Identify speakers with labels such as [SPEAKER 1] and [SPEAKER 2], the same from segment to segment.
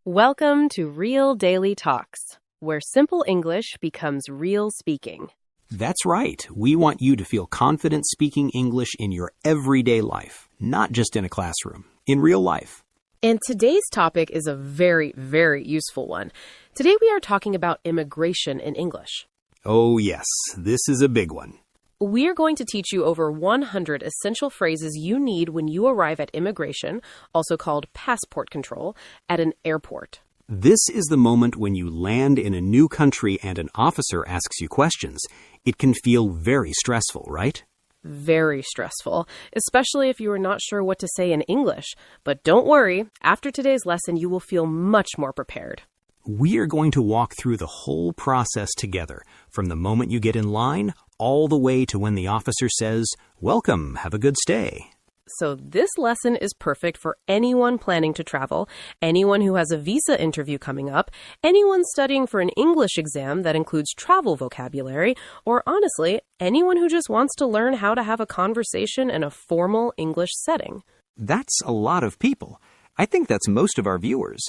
[SPEAKER 1] Welcome to Real Daily Talks, where simple English becomes real speaking.
[SPEAKER 2] That's right. We want you to feel confident speaking English in your everyday life, not just in a classroom, in real life.
[SPEAKER 1] And today's topic is a very, very useful one. Today we are talking about immigration in English.
[SPEAKER 2] Oh yes, this is a big one.
[SPEAKER 1] We are going to teach you over 100 essential phrases you need when you arrive at immigration, also called passport control, at an airport.
[SPEAKER 2] This is the moment when you land in a new country and an officer asks you questions. It can feel very stressful, right?
[SPEAKER 1] Very stressful, especially if you are not sure what to say in English. But don't worry, after today's lesson, you will feel much more prepared.
[SPEAKER 2] We are going to walk through the whole process together, from the moment you get in line all the way to when the officer says, "Welcome, have a good stay."
[SPEAKER 1] So this lesson is perfect for anyone planning to travel, anyone who has a visa interview coming up, anyone studying for an English exam that includes travel vocabulary, or honestly, anyone who just wants to learn how to have a conversation in a formal English setting.
[SPEAKER 2] That's a lot of people. I think that's most of our viewers.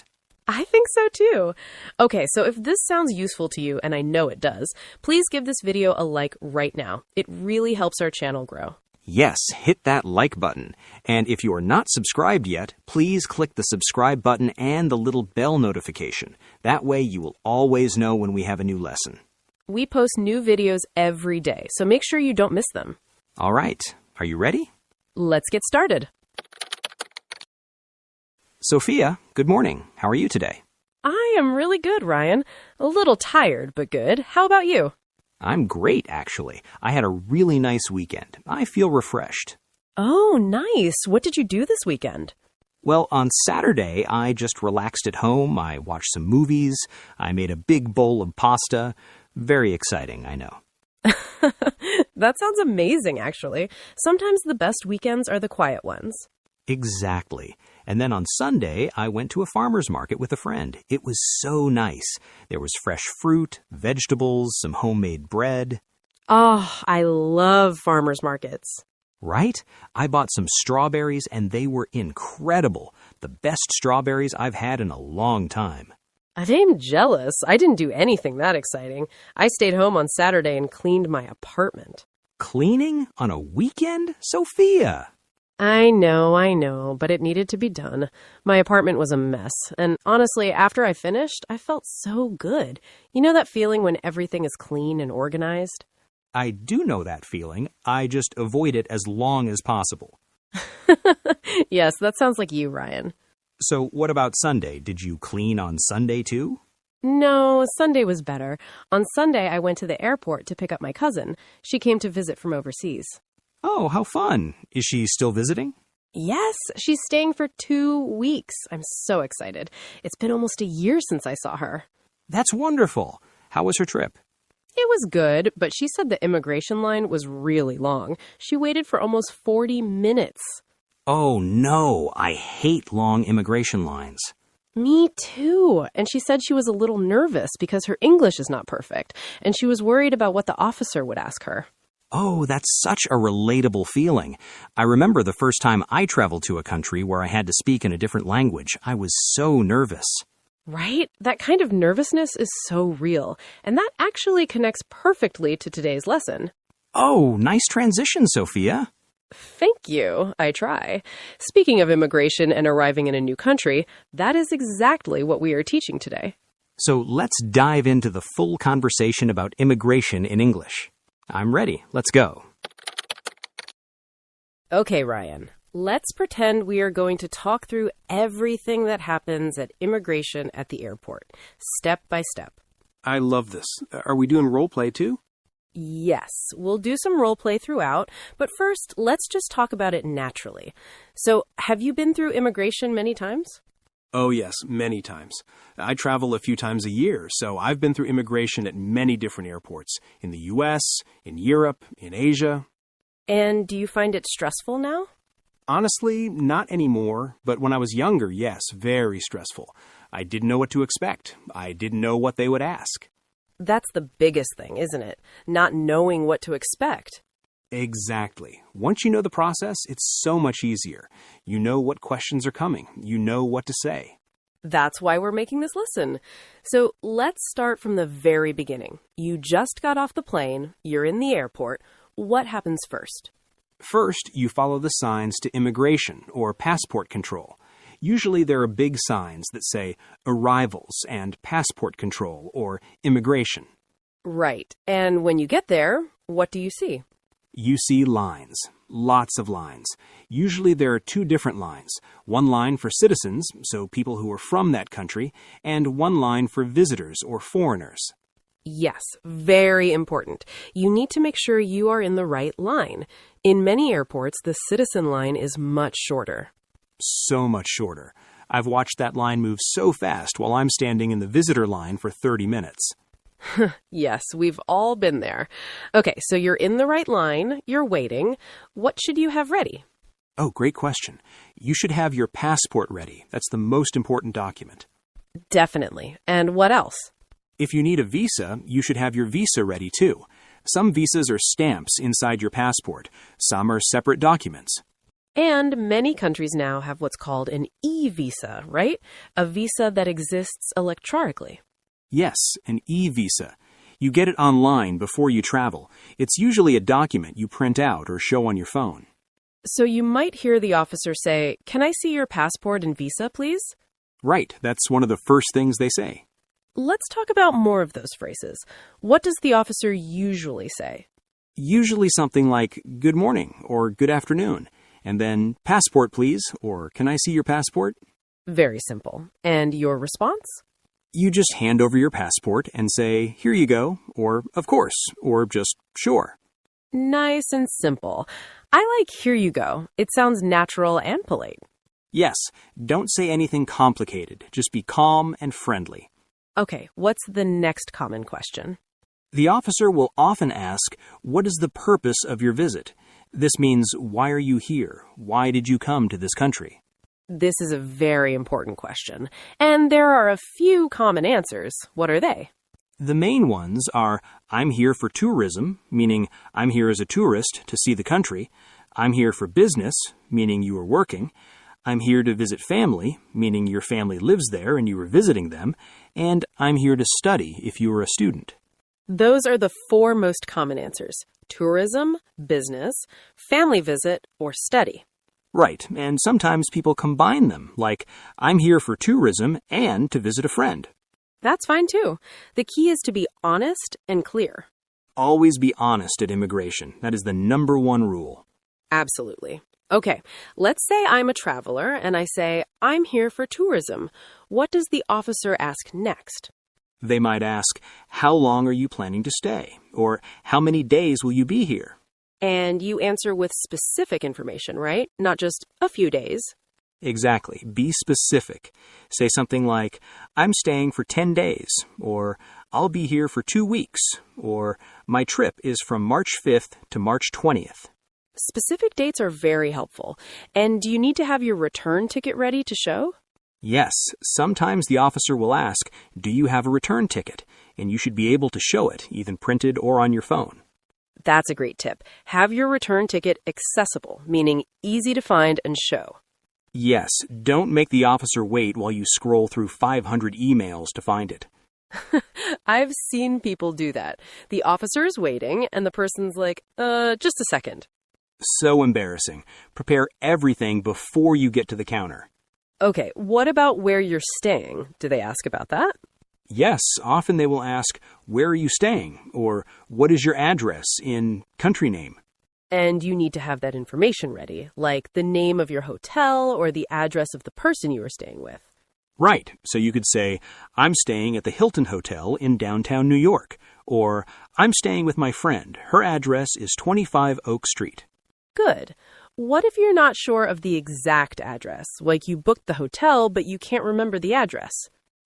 [SPEAKER 1] I think so too. Okay, so if this sounds useful to you, and I know it does, please give this video a like right now. It really helps our channel grow.
[SPEAKER 2] Yes, hit that like button. And if you are not subscribed yet, please click the subscribe button and the little bell notification. That way you will always know when we have a new lesson.
[SPEAKER 1] We post new videos every day, so make sure you don't miss them.
[SPEAKER 2] All right, are you ready?
[SPEAKER 1] Let's get started.
[SPEAKER 2] Sophia, good morning. How are you today?
[SPEAKER 1] I am really good, Ryan. A little tired, but good. How about you?
[SPEAKER 2] I'm great, actually. I had a really nice weekend. I feel refreshed.
[SPEAKER 1] Oh, nice. What did you do this weekend?
[SPEAKER 2] Well, on Saturday, I just relaxed at home. I watched some movies. I made a big bowl of pasta. Very exciting, I know.
[SPEAKER 1] That sounds amazing, actually. Sometimes the best weekends are the quiet ones.
[SPEAKER 2] Exactly. And then on Sunday, I went to a farmer's market with a friend. It was so nice. There was fresh fruit, vegetables, some homemade bread.
[SPEAKER 1] Oh, I love farmers markets.
[SPEAKER 2] Right? I bought some strawberries and they were incredible. The best strawberries I've had in a long time.
[SPEAKER 1] I'm jealous. I didn't do anything that exciting. I stayed home on Saturday and cleaned my apartment.
[SPEAKER 2] Cleaning on a weekend? Sophia!
[SPEAKER 1] I know, but it needed to be done. My apartment was a mess, and honestly, after I finished, I felt so good. You know that feeling when everything is clean and organized?
[SPEAKER 2] I do know that feeling. I just avoid it as long as possible.
[SPEAKER 1] Yes, that sounds like you, Ryan.
[SPEAKER 2] So what about Sunday? Did you clean on Sunday too?
[SPEAKER 1] No, Sunday was better. On Sunday, I went to the airport to pick up my cousin. She came to visit from overseas.
[SPEAKER 2] Oh, how fun. Is she still visiting?
[SPEAKER 1] Yes, she's staying for 2 weeks. I'm so excited. It's been almost a year since I saw her.
[SPEAKER 2] That's wonderful. How was her trip?
[SPEAKER 1] It was good, but she said the immigration line was really long. She waited for almost 40 minutes.
[SPEAKER 2] Oh, no. I hate long immigration lines.
[SPEAKER 1] Me too. And she said she was a little nervous because her English is not perfect, and she was worried about what the officer would ask her.
[SPEAKER 2] Oh, that's such a relatable feeling. I remember the first time I traveled to a country where I had to speak in a different language. I was so nervous.
[SPEAKER 1] Right? That kind of nervousness is so real, and that actually connects perfectly to today's lesson.
[SPEAKER 2] Oh, nice transition, Sophia.
[SPEAKER 1] Thank you. I try. Speaking of immigration and arriving in a new country, that is exactly what we are teaching today.
[SPEAKER 2] So let's dive into the full conversation about immigration in English. I'm ready. Let's go.
[SPEAKER 1] Okay, Ryan. Let's pretend we are going to talk through everything that happens at immigration at the airport, step by step.
[SPEAKER 3] I love this. Are we doing role play too?
[SPEAKER 1] Yes, we'll do some role play throughout, but first, let's just talk about it naturally. So, have you been through immigration many times?
[SPEAKER 3] Oh yes, many times. I travel a few times a year, so I've been through immigration at many different airports. In the US, in Europe, in Asia.
[SPEAKER 1] And do you find it stressful now?
[SPEAKER 3] Honestly, not anymore, but when I was younger, yes, very stressful. I didn't know what to expect. I didn't know what they would ask.
[SPEAKER 1] That's the biggest thing, isn't it? Not knowing what to expect.
[SPEAKER 3] Exactly. Once you know the process, it's so much easier. You know what questions are coming. You know what to say.
[SPEAKER 1] That's why we're making this lesson. So let's start from the very beginning. You just got off the plane, you're in the airport. What happens first?
[SPEAKER 2] First, you follow the signs to immigration or passport control. Usually there are big signs that say arrivals and passport control or immigration.
[SPEAKER 1] Right. And when you get there, what do you see?
[SPEAKER 2] You see lines, lots of lines. Usually there are two different lines, one line for citizens, so people who are from that country, and one line for visitors or foreigners.
[SPEAKER 1] Yes, very important. You need to make sure you are in the right line. In many airports, the citizen line is much shorter.
[SPEAKER 2] So much shorter. I've watched that line move so fast while I'm standing in the visitor line for 30 minutes.
[SPEAKER 1] Yes, we've all been there. Okay, so you're in the right line, you're waiting. What should you have ready?
[SPEAKER 2] Oh, great question. You should have your passport ready. That's the most important document.
[SPEAKER 1] Definitely. And what else?
[SPEAKER 2] If you need a visa, you should have your visa ready too. Some visas are stamps inside your passport. Some are separate documents.
[SPEAKER 1] And many countries now have what's called an e-visa, right? A visa that exists electronically.
[SPEAKER 2] Yes, an e-visa. You get it online before you travel. It's usually a document you print out or show on your phone.
[SPEAKER 1] So you might hear the officer say, "Can I see your passport and visa, please?"
[SPEAKER 2] Right, that's one of the first things they say.
[SPEAKER 1] Let's talk about more of those phrases. What does the officer usually say?
[SPEAKER 2] Usually something like, "Good morning," or "Good afternoon," and then, "Passport, please," or "Can I see your passport?"
[SPEAKER 1] Very simple. And your response?
[SPEAKER 2] You just hand over your passport and say, "Here you go," or "Of course," or just "Sure."
[SPEAKER 1] Nice and simple. I like "here you go." It sounds natural and polite.
[SPEAKER 2] Yes, don't say anything complicated. Just be calm and friendly.
[SPEAKER 1] Okay, what's the next common question?
[SPEAKER 2] The officer will often ask, "What is the purpose of your visit?" This means, why are you here? Why did you come to this country?
[SPEAKER 1] This is a very important question, and there are a few common answers. What are they?
[SPEAKER 2] The main ones are, I'm here for tourism, meaning I'm here as a tourist to see the country. I'm here for business, meaning you are working. I'm here to visit family, meaning your family lives there and you are visiting them. And I'm here to study if you are a student.
[SPEAKER 1] Those are the four most common answers: tourism, business, family visit, or study.
[SPEAKER 2] Right, and sometimes people combine them, like, I'm here for tourism and to visit a friend.
[SPEAKER 1] That's fine too. The key is to be honest and clear.
[SPEAKER 2] Always be honest at immigration. That is the number one rule.
[SPEAKER 1] Absolutely. Okay, let's say I'm a traveler and I say, I'm here for tourism. What does the officer ask next?
[SPEAKER 2] They might ask, how long are you planning to stay? Or how many days will you be here?
[SPEAKER 1] And you answer with specific information, right? Not just a few days.
[SPEAKER 2] Exactly. Be specific. Say something like, I'm staying for 10 days, or I'll be here for 2 weeks, or my trip is from March 5th to March 20th.
[SPEAKER 1] Specific dates are very helpful. And do you need to have your return ticket ready to show?
[SPEAKER 2] Yes, sometimes the officer will ask, do you have a return ticket? And you should be able to show it, either printed or on your phone.
[SPEAKER 1] That's a great tip. Have your return ticket accessible, meaning easy to find and show.
[SPEAKER 2] Yes, don't make the officer wait while you scroll through 500 emails to find it.
[SPEAKER 1] I've seen people do that. The officer is waiting, and the person's like, just a second.
[SPEAKER 2] So embarrassing. Prepare everything before you get to the counter.
[SPEAKER 1] Okay, what about where you're staying? Do they ask about that?
[SPEAKER 2] Yes, often they will ask, where are you staying? Or what is your address in country name?
[SPEAKER 1] And you need to have that information ready, like the name of your hotel or the address of the person you are staying with.
[SPEAKER 2] Right, so you could say, I'm staying at the Hilton Hotel in downtown New York. Or, I'm staying with my friend. Her address is 25 Oak Street.
[SPEAKER 1] Good. What if you're not sure of the exact address? Like you booked the hotel, but you can't remember the address.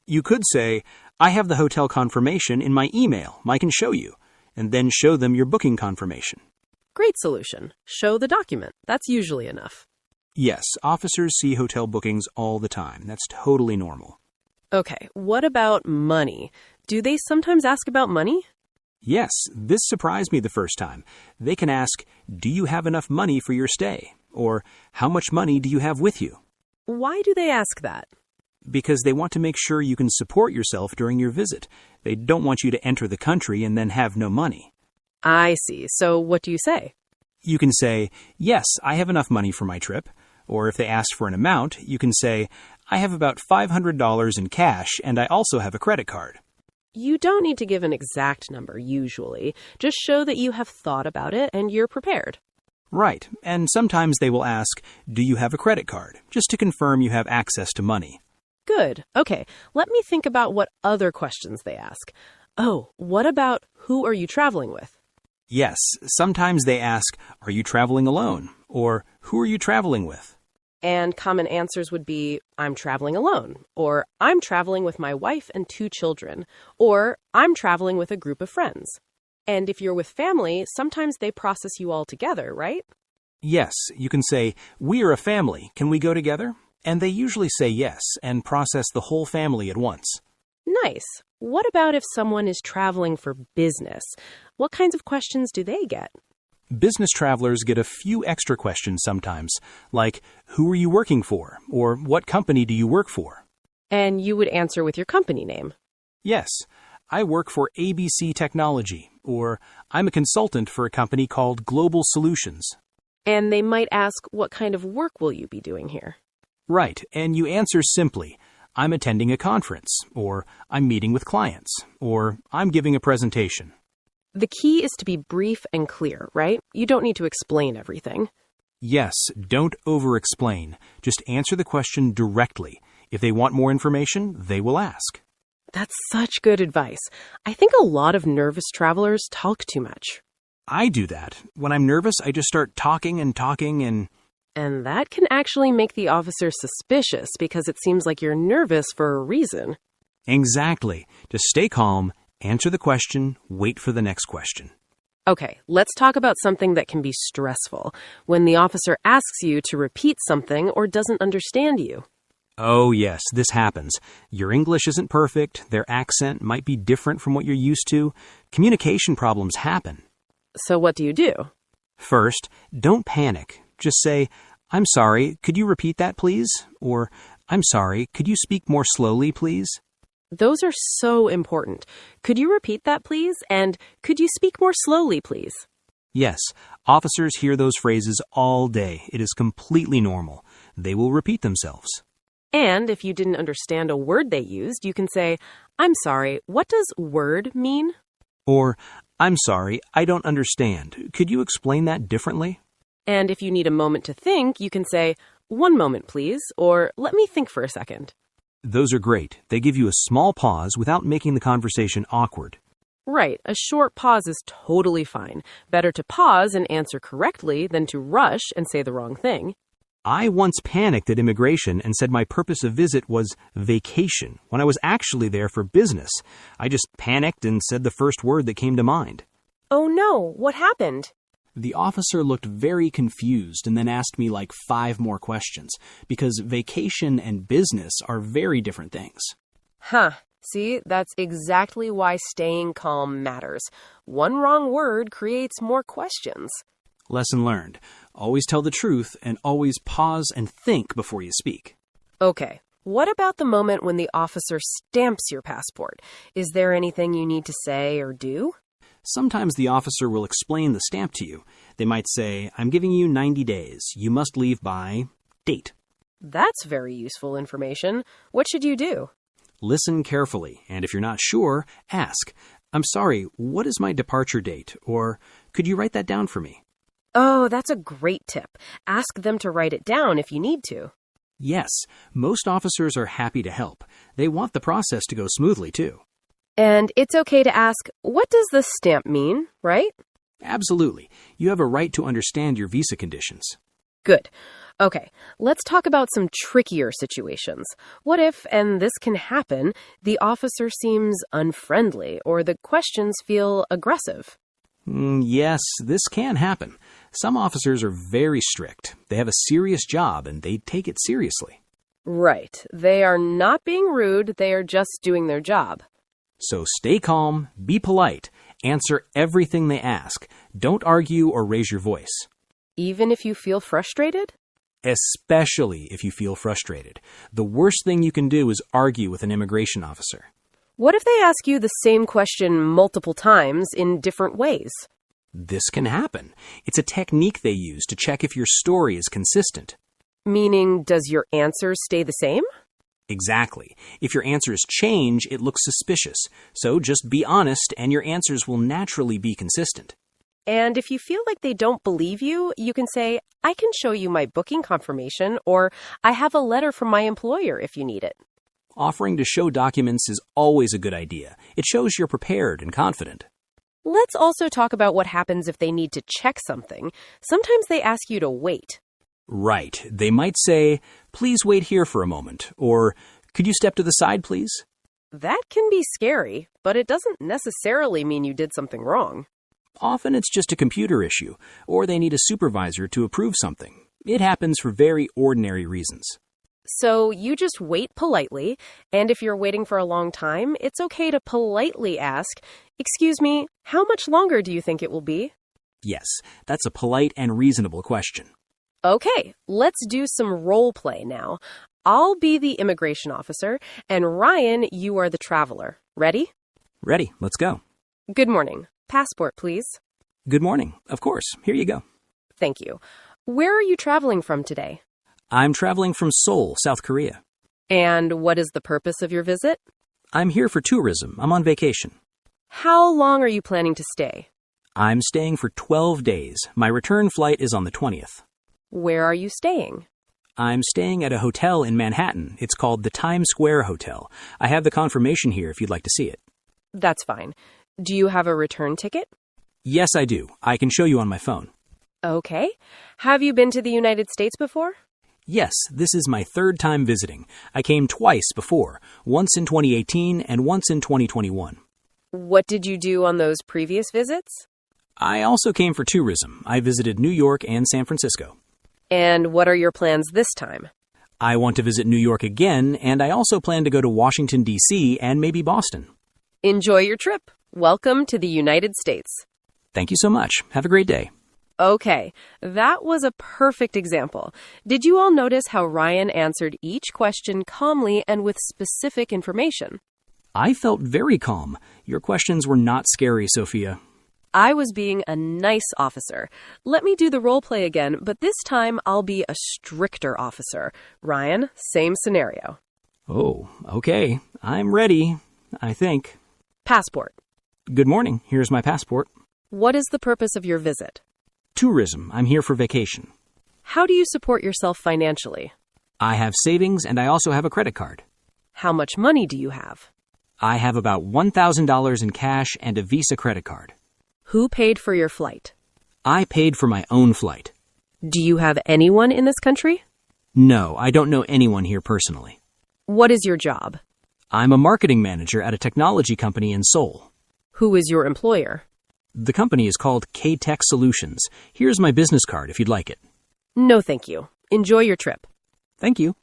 [SPEAKER 2] You could say, I have the hotel confirmation in my email. I can show you. And then show them your booking confirmation.
[SPEAKER 1] Great solution. Show the document. That's usually enough.
[SPEAKER 2] Yes, officers see hotel bookings all the time. That's totally normal.
[SPEAKER 1] Okay, what about money? Do they sometimes ask about money?
[SPEAKER 2] Yes, this surprised me the first time. They can ask, do you have enough money for your stay? Or, how much money do you have with you?
[SPEAKER 1] Why do they ask that?
[SPEAKER 2] because they want to make sure you can support yourself during your visit. They don't want you to enter the country and then have no money.
[SPEAKER 1] I see. So what do you say?
[SPEAKER 2] You can say, yes, I have enough money for my trip. Or if they ask for an amount, you can say, I have about $500 in cash and I also have a credit card.
[SPEAKER 1] You don't need to give an exact number, usually. Just show that you have thought about it and you're prepared.
[SPEAKER 2] Right, and sometimes they will ask, do you have a credit card? Just to confirm you have access to money.
[SPEAKER 1] Good. Okay, let me think about what other questions they ask. Oh, what about who are you traveling with?
[SPEAKER 2] Yes, sometimes they ask, are you traveling alone? Or who are you traveling with?
[SPEAKER 1] And common answers would be, I'm traveling alone, or I'm traveling with my wife and 2 children, or I'm traveling with a group of friends. And if you're with family, sometimes they process you all together, right?
[SPEAKER 2] Yes, you can say, we are a family. Can we go together? And they usually say yes and process the whole family at once.
[SPEAKER 1] Nice. What about if someone is traveling for business? What kinds of questions do they get?
[SPEAKER 2] Business travelers get a few extra questions sometimes, like, who are you working for? Or what company do you work for?
[SPEAKER 1] And you would answer with your company name.
[SPEAKER 2] Yes, I work for ABC Technology, or I'm a consultant for a company called Global Solutions.
[SPEAKER 1] And they might ask, what kind of work will you be doing here?
[SPEAKER 2] Right, and you answer simply, I'm attending a conference, or I'm meeting with clients, or I'm giving a presentation.
[SPEAKER 1] The key is to be brief and clear, right? You don't need to explain everything.
[SPEAKER 2] Yes, don't over-explain. Just answer the question directly. If they want more information, they will ask.
[SPEAKER 1] That's such good advice. I think a lot of nervous travelers talk too much.
[SPEAKER 2] I do that. When I'm nervous, I just start talking and...
[SPEAKER 1] And that can actually make the officer suspicious because it seems like you're nervous for a reason.
[SPEAKER 2] Exactly. Just stay calm, answer the question, wait for the next question.
[SPEAKER 1] Okay, let's talk about something that can be stressful. When the officer asks you to repeat something or doesn't understand you.
[SPEAKER 2] Oh, yes, this happens. Your English isn't perfect, their accent might be different from what you're used to. Communication problems happen.
[SPEAKER 1] So what do you do?
[SPEAKER 2] First, don't panic. Just say, I'm sorry, could you repeat that, please? Or, I'm sorry, could you speak more slowly, please?
[SPEAKER 1] Those are so important. Could you repeat that, please? And could you speak more slowly, please?
[SPEAKER 2] Yes, officers hear those phrases all day. It is completely normal. They will repeat themselves.
[SPEAKER 1] And if you didn't understand a word they used, you can say, I'm sorry, what does word mean?
[SPEAKER 2] Or, I'm sorry, I don't understand. Could you explain that differently?
[SPEAKER 1] And if you need a moment to think, you can say, 1 moment, please, or let me think for a second.
[SPEAKER 2] Those are great. They give you a small pause without making the conversation awkward.
[SPEAKER 1] Right, a short pause is totally fine. Better to pause and answer correctly than to rush and say the wrong thing.
[SPEAKER 2] I once panicked at immigration and said my purpose of visit was vacation, when I was actually there for business. I just panicked and said the first word that came to mind.
[SPEAKER 1] Oh no, what happened?
[SPEAKER 4] The officer looked very confused and then asked me like 5 more questions, because vacation and business are very different things.
[SPEAKER 1] Huh. See, that's exactly why staying calm matters. One wrong word creates more questions.
[SPEAKER 2] Lesson learned. Always tell the truth and always pause and think before you speak.
[SPEAKER 1] Okay, what about the moment when the officer stamps your passport? Is there anything you need to say or do?
[SPEAKER 2] Sometimes the officer will explain the stamp to you. They might say, I'm giving you 90 days. You must leave by date.
[SPEAKER 1] That's very useful information. What should you do?
[SPEAKER 2] Listen carefully, and if you're not sure, ask, I'm sorry, what is my departure date? Or could you write that down for me?
[SPEAKER 1] Oh, that's a great tip. Ask them to write it down if you need to.
[SPEAKER 2] Yes, most officers are happy to help. They want the process to go smoothly, too.
[SPEAKER 1] And it's okay to ask, what does the stamp mean, right?
[SPEAKER 2] Absolutely. You have a right to understand your visa conditions.
[SPEAKER 1] Good. Okay, let's talk about some trickier situations. What if, and this can happen, the officer seems unfriendly or the questions feel aggressive?
[SPEAKER 2] Yes, this can happen. Some officers are very strict. They have a serious job and they take it seriously.
[SPEAKER 1] Right. They are not being rude, they are just doing their job.
[SPEAKER 2] So stay calm, be polite, answer everything they ask. Don't argue or raise your voice.
[SPEAKER 1] Even if you feel frustrated?
[SPEAKER 2] especially if you feel frustrated. The worst thing you can do is argue with an immigration officer.
[SPEAKER 1] What if they ask you the same question multiple times in different ways?
[SPEAKER 2] This can happen. It's a technique they use to check if your story is consistent.
[SPEAKER 1] Meaning, does your answer stay the same?
[SPEAKER 2] Exactly. If your answers change, it looks suspicious. So just be honest and your answers will naturally be consistent.
[SPEAKER 1] And if you feel like they don't believe you, you can say, I can show you my booking confirmation, or I have a letter from my employer if you need it.
[SPEAKER 2] Offering to show documents is always a good idea. It shows you're prepared and confident.
[SPEAKER 1] Let's also talk about what happens if they need to check something. Sometimes they ask you to wait.
[SPEAKER 2] Right. They might say, please wait here for a moment, or could you step to the side, please?
[SPEAKER 1] That can be scary, but it doesn't necessarily mean you did something wrong.
[SPEAKER 2] Often it's just a computer issue, or they need a supervisor to approve something. It happens for very ordinary reasons.
[SPEAKER 1] So you just wait politely, and if you're waiting for a long time, it's okay to politely ask, excuse me, how much longer do you think it will be?
[SPEAKER 2] Yes, that's a polite and reasonable question.
[SPEAKER 1] Okay, let's do some role play now. I'll be the immigration officer, and Ryan, you are the traveler. Ready?
[SPEAKER 2] Ready, let's go.
[SPEAKER 1] Good morning. Passport, please.
[SPEAKER 2] Good morning. Of course, here you go.
[SPEAKER 1] Thank you. Where are you traveling from today?
[SPEAKER 2] I'm traveling from Seoul, South Korea.
[SPEAKER 1] And what is the purpose of your visit?
[SPEAKER 2] I'm here for tourism. I'm on vacation.
[SPEAKER 1] How long are you planning to stay?
[SPEAKER 2] I'm staying for 12 days. My return flight is on the 20th.
[SPEAKER 1] Where are you staying?
[SPEAKER 2] I'm staying at a hotel in Manhattan. It's called the Times Square Hotel. I have the confirmation here if you'd like to see it.
[SPEAKER 1] That's fine. Do you have a return ticket?
[SPEAKER 2] Yes, I do. I can show you on my phone.
[SPEAKER 1] Okay. Have you been to the United States before?
[SPEAKER 2] Yes, this is my third time visiting. I came twice before, once in 2018 and once in 2021.
[SPEAKER 1] What did you do on those previous visits?
[SPEAKER 2] I also came for tourism. I visited New York and San Francisco.
[SPEAKER 1] And what are your plans this time?
[SPEAKER 2] I want to visit New York again, and I also plan to go to Washington, D.C. and maybe Boston.
[SPEAKER 1] Enjoy your trip. Welcome to the United States.
[SPEAKER 2] Thank you so much. Have a great day.
[SPEAKER 1] Okay, that was a perfect example. Did you all notice how Ryan answered each question calmly and with specific information?
[SPEAKER 2] I felt very calm. Your questions were not scary, Sophia.
[SPEAKER 1] I was being a nice officer. Let me do the role play again, but this time I'll be a stricter officer. Ryan, same scenario.
[SPEAKER 2] Oh, okay. I'm ready, I think.
[SPEAKER 1] Passport.
[SPEAKER 2] Good morning. Here's my passport.
[SPEAKER 1] What is the purpose of your visit?
[SPEAKER 2] Tourism. I'm here for vacation.
[SPEAKER 1] How do you support yourself financially?
[SPEAKER 2] I have savings and I also have a credit card.
[SPEAKER 1] How much money do you have?
[SPEAKER 2] I have about $1,000 in cash and a Visa credit card.
[SPEAKER 1] Who paid for your flight?
[SPEAKER 2] I paid for my own flight.
[SPEAKER 1] Do you have anyone in this country?
[SPEAKER 2] No, I don't know anyone here personally.
[SPEAKER 1] What is your job?
[SPEAKER 2] I'm a marketing manager at a technology company in Seoul.
[SPEAKER 1] Who is your employer?
[SPEAKER 2] The company is called K-Tech Solutions. Here's my business card if you'd like it.
[SPEAKER 1] No, thank you. Enjoy your trip.
[SPEAKER 2] Thank you.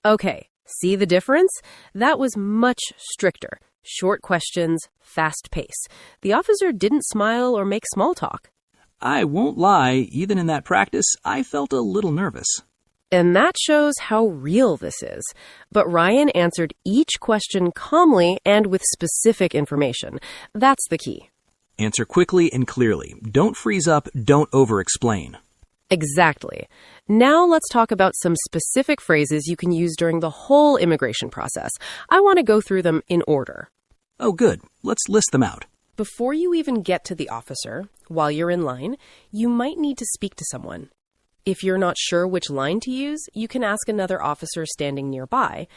[SPEAKER 1] Okay, see the difference? That was much stricter. Short questions, fast pace. The officer didn't smile or make small talk.
[SPEAKER 2] I won't lie, even in that practice, I felt a little nervous.
[SPEAKER 1] And that shows how real this is. But Ryan answered each question calmly and with specific information. That's the key.
[SPEAKER 2] Answer quickly and clearly. Don't freeze up, don't over-explain.
[SPEAKER 1] Exactly. Now let's talk about some specific phrases you can use during the whole immigration process. I want to go through them in order.
[SPEAKER 2] Oh, good. Let's list them out.
[SPEAKER 1] Before you even get to the officer, while you're in line, you might need to speak to someone. If you're not sure which line to use, you can ask another officer standing nearby,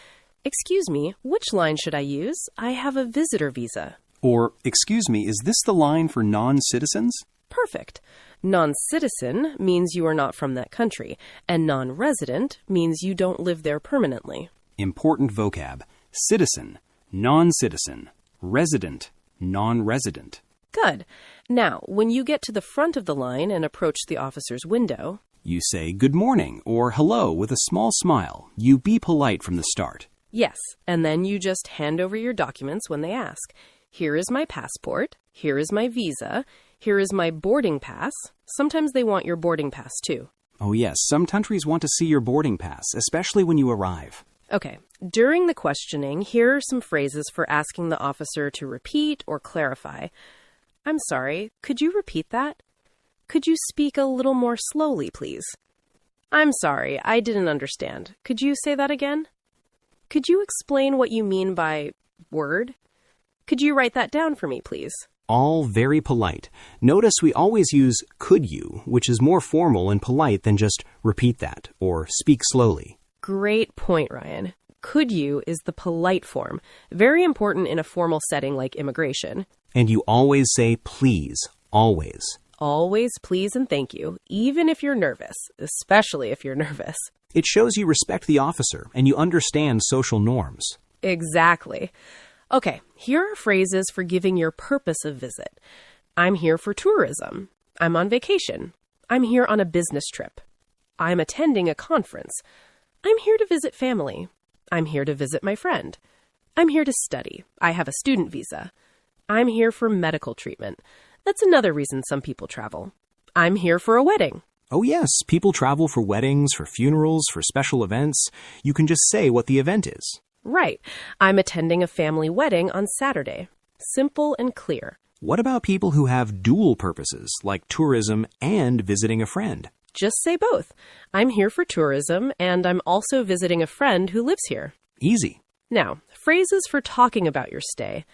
[SPEAKER 1] "Excuse me, which line should I use? I have a visitor visa."
[SPEAKER 3] Or, excuse me, is this the line for non-citizens?
[SPEAKER 1] Perfect. Non-citizen means you are not from that country, and non-resident means you don't live there permanently.
[SPEAKER 3] Important vocab. Citizen, non-citizen, resident, non-resident.
[SPEAKER 1] Good. Now, when you get to the front of the line and approach the officer's window,
[SPEAKER 3] You say good morning or hello with a small smile. You be polite from the start.
[SPEAKER 1] yes, and then you just hand over your documents when they ask. Here is my passport. Here is my visa. Here is my boarding pass. Sometimes they want your boarding pass too.
[SPEAKER 4] Oh yes, some countries want to see your boarding pass, especially when you arrive.
[SPEAKER 1] Okay, during the questioning, here are some phrases for asking the officer to repeat or clarify. I'm sorry, could you repeat that? Could you speak a little more slowly, please? I'm sorry, I didn't understand. Could you say that again? Could you explain what you mean by word? Could you write that down for me, please?
[SPEAKER 4] All very polite. Notice we always use could you, which is more formal and polite than just repeat that or speak slowly.
[SPEAKER 1] Great point, Ryan. Could you is the polite form, very important in a formal setting like immigration.
[SPEAKER 4] And you always say please, always.
[SPEAKER 1] Always please and thank you, even if you're nervous, especially if you're nervous.
[SPEAKER 4] It shows you respect the officer and you understand social norms.
[SPEAKER 1] Exactly. Okay, here are phrases for giving your purpose of visit. I'm here for tourism. I'm on vacation. I'm here on a business trip. I'm attending a conference. I'm here to visit family. I'm here to visit my friend. I'm here to study. I have a student visa. I'm here for medical treatment. That's another reason some people travel. I'm here for a wedding.
[SPEAKER 4] Oh yes, people travel for weddings, for funerals, for special events. You can just say what the event is.
[SPEAKER 1] Right. I'm attending a family wedding on Saturday. Simple and clear.
[SPEAKER 4] What about people who have dual purposes, like tourism and visiting a friend?
[SPEAKER 1] Just say both. I'm here for tourism, and I'm also visiting a friend who lives here.
[SPEAKER 4] Easy.
[SPEAKER 1] Now, phrases for talking about your stay.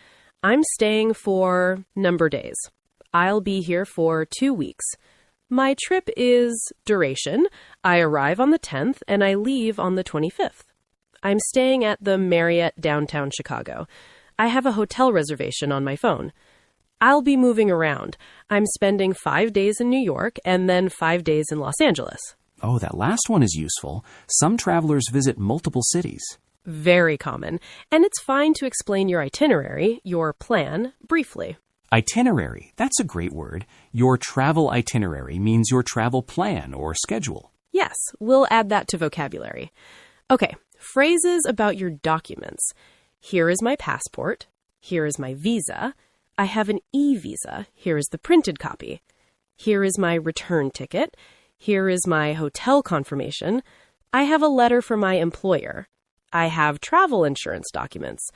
[SPEAKER 1] I'm staying for number days. I'll be here for 2 weeks. My trip is duration. I arrive on the 10th and I leave on the 25th. I'm staying at the Marriott downtown Chicago. I have a hotel reservation on my phone. I'll be moving around. I'm spending 5 days in New York and then 5 days in Los Angeles.
[SPEAKER 4] Oh, that last one is useful. Some travelers visit multiple cities.
[SPEAKER 1] Very common. And it's fine to explain your itinerary, your plan, briefly.
[SPEAKER 4] Itinerary, that's a great word. Your travel itinerary means your travel plan or schedule.
[SPEAKER 1] Yes, we'll add that to vocabulary. Okay, phrases about your documents. Here is my passport. Here is my visa. I have an e-visa. Here is the printed copy. Here is my return ticket. Here is my hotel confirmation. I have a letter from my employer. I have travel insurance documents.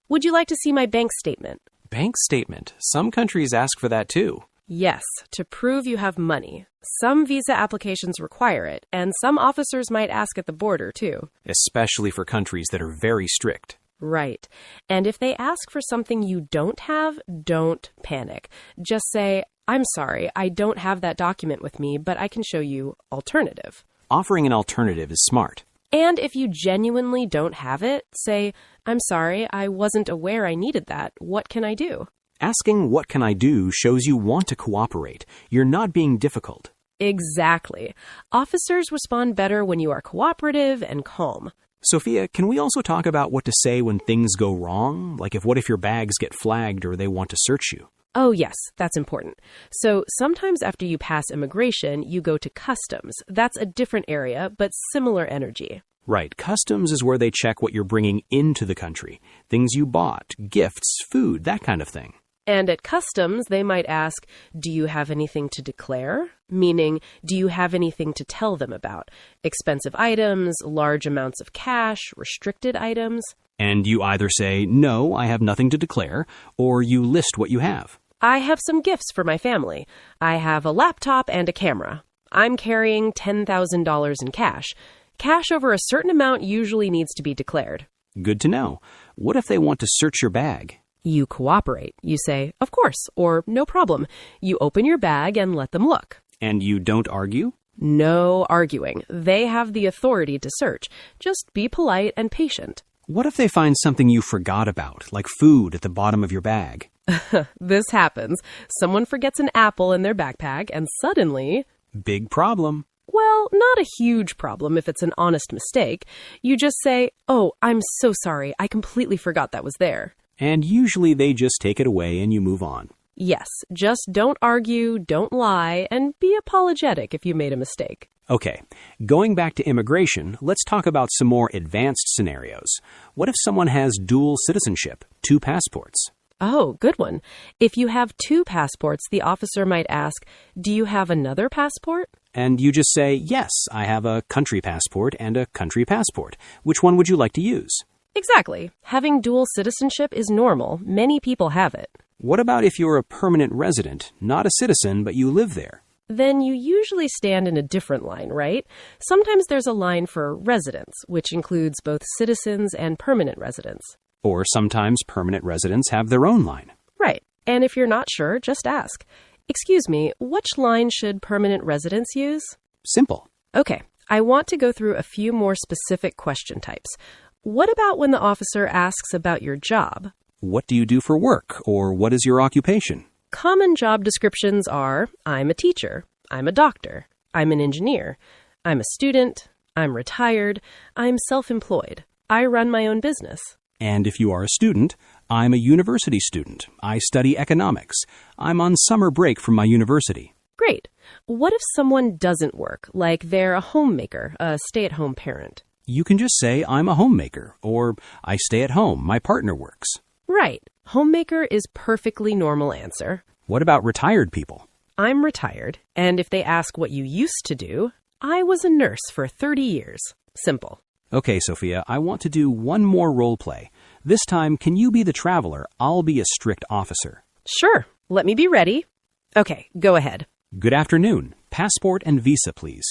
[SPEAKER 1] Would you like to see my bank statement?
[SPEAKER 4] Bank statement. Some countries ask for that too.
[SPEAKER 1] Yes, to prove you have money. Some visa applications require it, and some officers might ask at the border too.
[SPEAKER 4] Especially for countries that are very strict.
[SPEAKER 1] Right. And if they ask for something you don't have, don't panic. Just say, I'm sorry, I don't have that document with me, but I can show you alternative.
[SPEAKER 4] Offering an alternative is smart.
[SPEAKER 1] And if you genuinely don't have it, say, I'm sorry, I wasn't aware I needed that. What can I do?
[SPEAKER 4] Asking what can I do shows you want to cooperate. You're not being difficult.
[SPEAKER 1] Exactly. Officers respond better when you are cooperative and calm.
[SPEAKER 4] Sophia, can we also talk about what to say when things go wrong? Like what if your bags get flagged or they want to search you?
[SPEAKER 1] Oh, yes, that's important. So sometimes after you pass immigration, you go to customs. That's a different area, but similar energy.
[SPEAKER 4] Right. Customs is where they check what you're bringing into the country. Things you bought, gifts, food, that kind of thing.
[SPEAKER 1] And at customs, they might ask, do you have anything to declare? Meaning, do you have anything to tell them about? Expensive items, large amounts of cash, restricted items?
[SPEAKER 4] And you either say, no, I have nothing to declare, or you list what you have.
[SPEAKER 1] I have some gifts for my family. I have a laptop and a camera. I'm carrying $10,000 in cash. Cash over a certain amount usually needs to be declared.
[SPEAKER 4] Good to know. What if they want to search your bag?
[SPEAKER 1] You cooperate. You say, of course, or no problem. You open your bag and let them look.
[SPEAKER 4] And you don't argue?
[SPEAKER 1] No arguing. They have the authority to search. Just be polite and patient.
[SPEAKER 4] What if they find something you forgot about, like food at the bottom of your bag?
[SPEAKER 1] This happens. Someone forgets an apple in their backpack and suddenly...
[SPEAKER 4] Big problem.
[SPEAKER 1] Well, not a huge problem if it's an honest mistake. You just say, oh, I'm so sorry. I completely forgot that was there.
[SPEAKER 4] And usually they just take it away and you move on.
[SPEAKER 1] Yes, just don't argue, don't lie, and be apologetic if you made a mistake.
[SPEAKER 4] Okay, going back to immigration, let's talk about some more advanced scenarios. What if someone has dual citizenship, 2 passports?
[SPEAKER 1] Oh, good one. If you have two passports, the officer might ask, "Do you have another passport?"
[SPEAKER 4] And you just say, yes, I have a country passport and a country passport. Which one would you like to use?
[SPEAKER 1] Exactly. Having dual citizenship is normal. Many people have it.
[SPEAKER 4] What about if you're a permanent resident, not a citizen, but you live there?
[SPEAKER 1] Then you usually stand in a different line, right? Sometimes there's a line for residents, which includes both citizens and permanent residents.
[SPEAKER 4] Or sometimes permanent residents have their own line.
[SPEAKER 1] Right. And if you're not sure, just ask. Excuse me, which line should permanent residents use?
[SPEAKER 4] Simple.
[SPEAKER 1] Okay, I want to go through a few more specific question types. What about when the officer asks about your job?
[SPEAKER 4] What do you do for work, or what is your occupation?
[SPEAKER 1] Common job descriptions are, I'm a teacher, I'm a doctor, I'm an engineer, I'm a student, I'm retired, I'm self-employed, I run my own business.
[SPEAKER 4] And if you are a student, I'm a university student. I study economics. I'm on summer break from my university.
[SPEAKER 1] Great. What if someone doesn't work, like they're a homemaker, a stay-at-home parent?
[SPEAKER 4] You can just say, I'm a homemaker, or I stay at home, my partner works.
[SPEAKER 1] Right. Homemaker is perfectly normal answer.
[SPEAKER 4] What about retired people?
[SPEAKER 1] I'm retired, and if they ask what you used to do, I was a nurse for 30 years. Simple.
[SPEAKER 4] Okay, Sophia, I want to do one more role play. This time, can you be the traveler? I'll be a strict officer.
[SPEAKER 1] Sure. Let me be ready. Okay, go ahead.
[SPEAKER 4] Good afternoon. Passport and visa, please.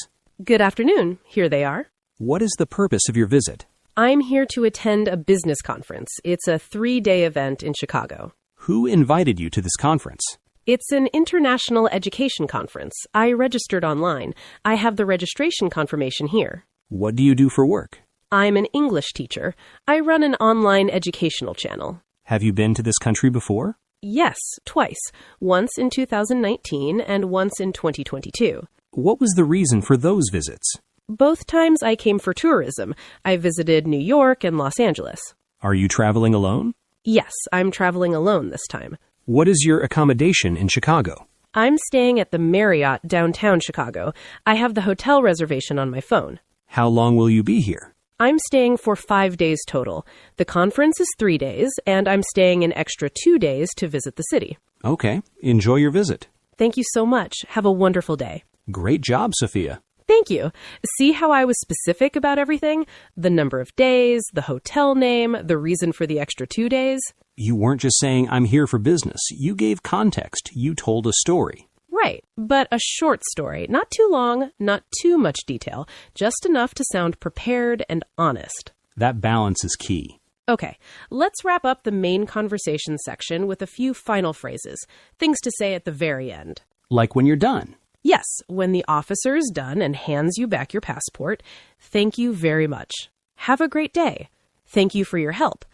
[SPEAKER 1] Good afternoon. Here they are.
[SPEAKER 4] What is the purpose of your visit?
[SPEAKER 1] I'm here to attend a business conference. It's a 3-day event in Chicago.
[SPEAKER 4] Who invited you to this conference?
[SPEAKER 1] It's an international education conference. I registered online. I have the registration confirmation here.
[SPEAKER 4] What do you do for work?
[SPEAKER 1] I'm an English teacher. I run an online educational channel.
[SPEAKER 4] Have you been to this country before?
[SPEAKER 1] Yes, twice. Once in 2019 and once in 2022.
[SPEAKER 4] What was the reason for those visits?
[SPEAKER 1] Both times I came for tourism. I visited New York and Los Angeles.
[SPEAKER 4] Are you traveling alone?
[SPEAKER 1] Yes, I'm traveling alone this time.
[SPEAKER 4] What is your accommodation in Chicago?
[SPEAKER 1] I'm staying at the Marriott downtown Chicago. I have the hotel reservation on my phone.
[SPEAKER 4] How long will you be here?
[SPEAKER 1] I'm staying for 5 days total. The conference is 3 days, and I'm staying an extra 2 days to visit the city.
[SPEAKER 4] Okay, enjoy your visit.
[SPEAKER 1] Thank you so much. Have a wonderful day.
[SPEAKER 4] Great job, Sophia.
[SPEAKER 1] Thank you. See how I was specific about everything? The number of days, the hotel name, the reason for the extra 2 days.
[SPEAKER 4] You weren't just saying, I'm here for business. You gave context. You told a story.
[SPEAKER 1] Right, but a short story. Not too long, not too much detail, just enough to sound prepared and honest.
[SPEAKER 4] That balance is key.
[SPEAKER 1] Okay, let's wrap up the main conversation section with a few final phrases, things to say at the very end.
[SPEAKER 4] Like when you're done.
[SPEAKER 1] Yes, when the officer is done and hands you back your passport, thank you very much. Have a great day. Thank you for your help.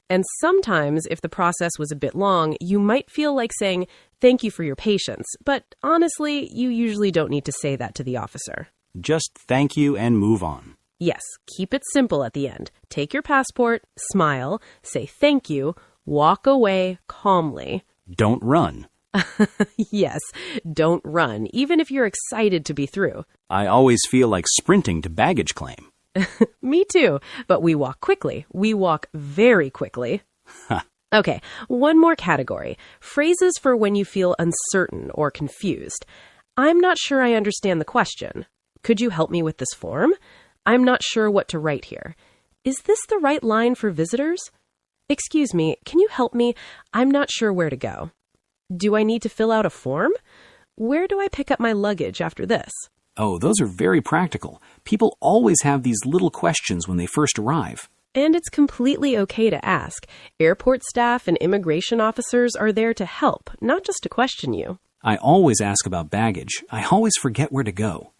[SPEAKER 1] And sometimes, if the process was a bit long, you might feel like saying, thank you for your patience. But honestly, you usually don't need to say that to the officer.
[SPEAKER 4] Just thank you and move on.
[SPEAKER 1] Yes, keep it simple at the end. Take your passport, smile, say thank you, walk away calmly.
[SPEAKER 4] Don't run.
[SPEAKER 1] Yes, don't run, even if you're excited to be through.
[SPEAKER 4] I always feel like sprinting to baggage claim.
[SPEAKER 1] Me too, but we walk quickly. We walk very quickly. Okay, one more category. Phrases for when you feel uncertain or confused. I'm not sure I understand the question. Could you help me with this form? I'm not sure what to write here. Is this the right line for visitors? Excuse me, can you help me? I'm not sure where to go. Do I need to fill out a form? Where do I pick up my luggage after this?
[SPEAKER 4] Oh, those are very practical. People always have these little questions when they first arrive.
[SPEAKER 1] And it's completely okay to ask. Airport staff and immigration officers are there to help, not just to question you.
[SPEAKER 4] I always ask about baggage. I always forget where to go.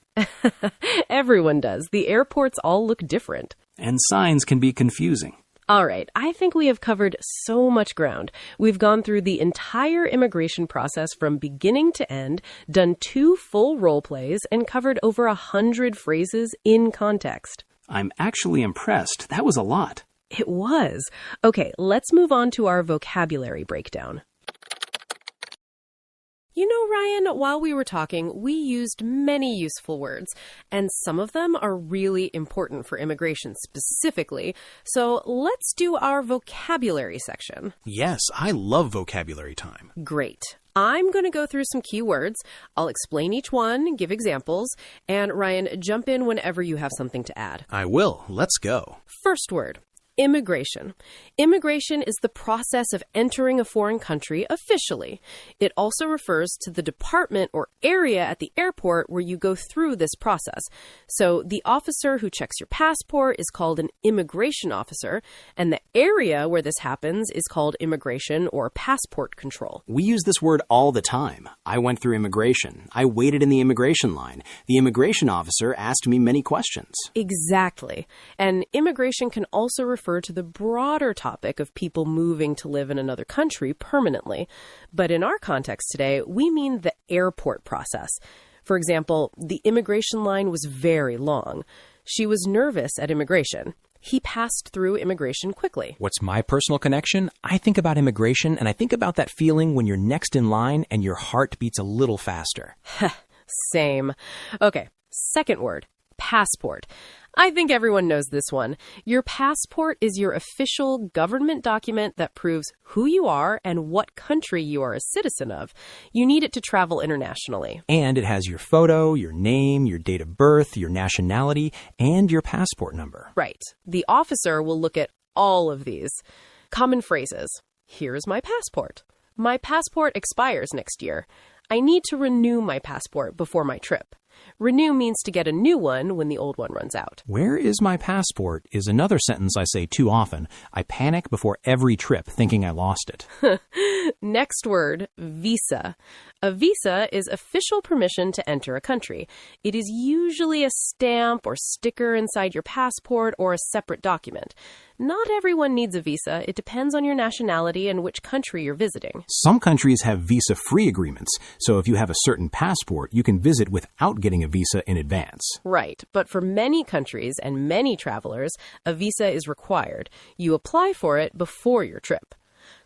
[SPEAKER 1] Everyone does. The airports all look different.
[SPEAKER 4] And signs can be confusing.
[SPEAKER 1] All right, I think we have covered so much ground. We've gone through the entire immigration process from beginning to end, done 2 full role plays, and covered over 100 phrases in context.
[SPEAKER 4] I'm actually impressed. That was a lot.
[SPEAKER 1] It was. Okay, let's move on to our vocabulary breakdown. You know, Ryan, while we were talking, we used many useful words, and some of them are really important for immigration specifically. So let's do our vocabulary section.
[SPEAKER 3] Yes, I love vocabulary time.
[SPEAKER 1] Great. I'm going to go through some key words. I'll explain each one, give examples, and Ryan, jump in whenever you have something to add.
[SPEAKER 3] I will. Let's go.
[SPEAKER 1] First word. Immigration. Immigration is the process of entering a foreign country officially. It also refers to the department or area at the airport where you go through this process. So the officer who checks your passport is called an immigration officer, and the area where this happens is called immigration or passport control.
[SPEAKER 2] We use this word all the time. I went through immigration. I waited in the immigration line. The immigration officer asked me many questions.
[SPEAKER 1] Exactly. And immigration can also refer to the broader topic of people moving to live in another country permanently. But in our context today, we mean the airport process. For example, the immigration line was very long. She was nervous at immigration. He passed through immigration quickly.
[SPEAKER 5] What's my personal connection? I think about immigration, and I think about that feeling when you're next in line and your heart beats a little faster.
[SPEAKER 1] Same. Okay, second word, passport. I think everyone knows this one. Your passport is your official government document that proves who you are and what country you are a citizen of. You need it to travel internationally.
[SPEAKER 5] And it has your photo, your name, your date of birth, your nationality, and your passport number.
[SPEAKER 1] Right. The officer will look at all of these. Common phrases. Here's my passport. My passport expires next year. I need to renew my passport before my trip. Renew means to get a new one when the old one runs out.
[SPEAKER 5] Where is my passport is another sentence I say too often. I panic before every trip thinking I lost it.
[SPEAKER 1] Next word, visa. A visa is official permission to enter a country. It is usually a stamp or sticker inside your passport or a separate document. Not everyone needs a visa. It depends on your nationality and which country you're visiting.
[SPEAKER 3] Some countries have visa-free agreements, so if you have a certain passport, you can visit without getting a visa in advance.
[SPEAKER 1] Right, but for many countries and many travelers, a visa is required. You apply for it before your trip.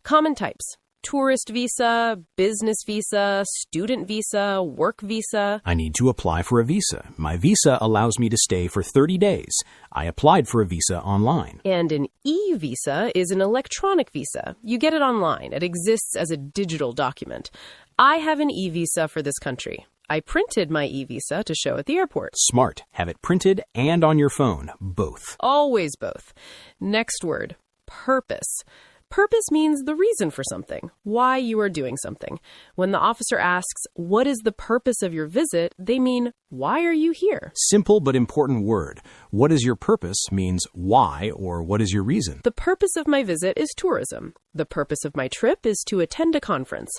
[SPEAKER 1] Common types. Tourist visa, business visa, student visa, work visa.
[SPEAKER 3] I need to apply for a visa. My visa allows me to stay for 30 days. I applied for a visa online.
[SPEAKER 1] And an e-visa is an electronic visa. You get it online. It exists as a digital document. I have an e-visa for this country. I printed my e-visa to show at the airport.
[SPEAKER 3] Smart. Have it printed and on your phone. Both.
[SPEAKER 1] Always both. Next word, purpose. Purpose means the reason for something, why you are doing something. When the officer asks, what is the purpose of your visit, they mean, why are you here?
[SPEAKER 3] Simple but important word. What is your purpose means why or what is your reason.
[SPEAKER 1] The purpose of my visit is tourism. The purpose of my trip is to attend a conference.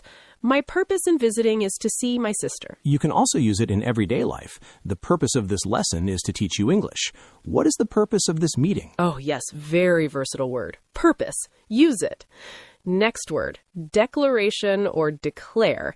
[SPEAKER 1] My purpose in visiting is to see my sister.
[SPEAKER 3] You can also use it in everyday life. The purpose of this lesson is to teach you English. What is the purpose of this meeting?
[SPEAKER 1] Oh, yes, very versatile word. Purpose. Use it. Next word, declaration or declare.